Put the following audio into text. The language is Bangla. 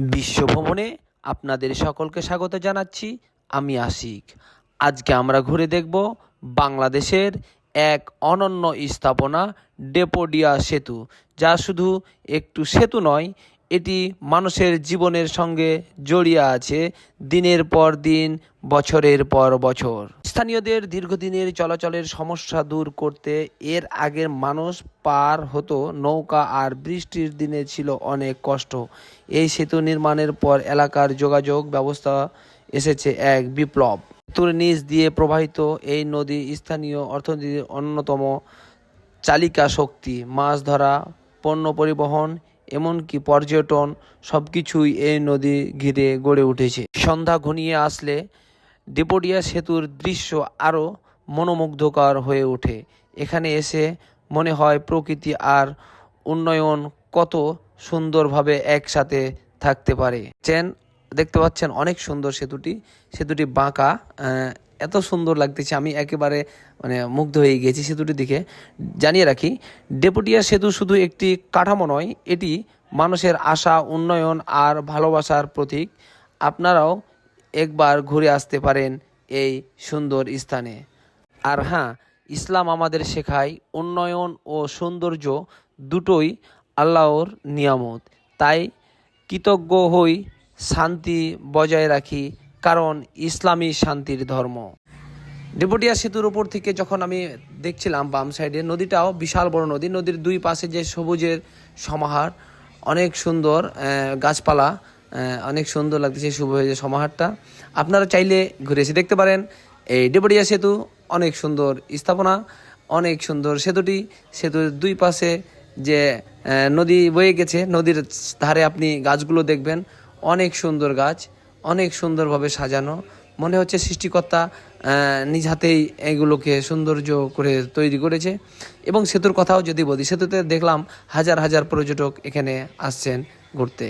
বিশ্ব ভ্রমণে আপনাদের সকলকে স্বাগত জানাচ্ছি। আমি আশিক। আজকে আমরা ঘুরে দেখব বাংলাদেশের এক অনন্য স্থাপনা ডেপোডিয়া সেতু, যা শুধু একটু সেতু নয়, এটি মানুষের জীবনের সঙ্গে জড়িয়ে আছে দিনের পর দিন, বছরের পর বছর। স্থানীয়দের দীর্ঘদিনের চলাচলের সমস্যা দূর করতে এর আগের মানুষ পার হতো নৌকা, আর বৃষ্টির দিনে ছিল অনেক কষ্ট। এই সেতু নির্মাণের পর এলাকার যোগাযোগ ব্যবস্থা এসেছে এক বিপ্লব। সেতুর নিচ দিয়ে প্রবাহিত এই নদী স্থানীয় অর্থনীতির অন্যতম চালিকা শক্তি। মাছ ধরা, পণ্য পরিবহন, এমনকি পর্যটন, সবকিছুই এই নদী ঘিরে গড়ে উঠেছে। সন্ধ্যা ঘনিয়ে আসলে ডেপোডিয়া সেতুর দৃশ্য আরও মনোমুগ্ধকর হয়ে ওঠে। এখানে এসে মনে হয় প্রকৃতি আর উন্নয়ন কত সুন্দরভাবে একসাথে থাকতে পারে। দেখতে পাচ্ছেন অনেক সুন্দর সেতুটি বাঁকা, এত সুন্দর লাগতেছে, আমি একেবারে মুগ্ধ হয়ে গিয়েছি সেতুটির দিকে। জানিয়ে রাখি, ডেপোডিয়া সেতু শুধু একটি কাঠামো নয়, এটি মানুষের আশা, উন্নয়ন আর ভালোবাসার প্রতীক। আপনারাও একবার ঘুরে আসতে পারেন এই সুন্দর স্থানে। আর হ্যাঁ, ইসলাম আমাদের শেখায় উন্নয়ন ও সৌন্দর্য দুটোই আল্লাহর নিয়ামত। তাই কৃতজ্ঞ হই, শান্তি বজায় রাখি, কারণ ইসলামই শান্তির ধর্ম। ডেপোডিয়া সেতুর উপর থেকে যখন আমি দেখছিলাম বাম সাইডে, নদীটাও বিশাল বড় নদী। নদীর দুই পাশে যে সবুজের সমাহার, অনেক সুন্দর গাছপালা, অনেক সুন্দর লাগতেছে সবুজের সমাহারটা। আপনারা চাইলে ঘুরে এসে দেখতে পারেন এই ডেপোডিয়া সেতু। অনেক সুন্দর স্থাপনা, অনেক সুন্দর সেতুর দুই পাশে যে নদী বয়ে গেছে, নদীর ধারে আপনি গাছগুলো দেখবেন, অনেক সুন্দর গাছ, অনেক সুন্দরভাবে সাজানো। মনে হচ্ছে সৃষ্টিকর্তা নিজ হাতেই এগুলোকে সৌন্দর্য করে তৈরি করেছে। এবং সেতুর কথাও যদি বলি, সেতুতে দেখলাম হাজার হাজার পর্যটক এখানে আসছেন ঘুরতে।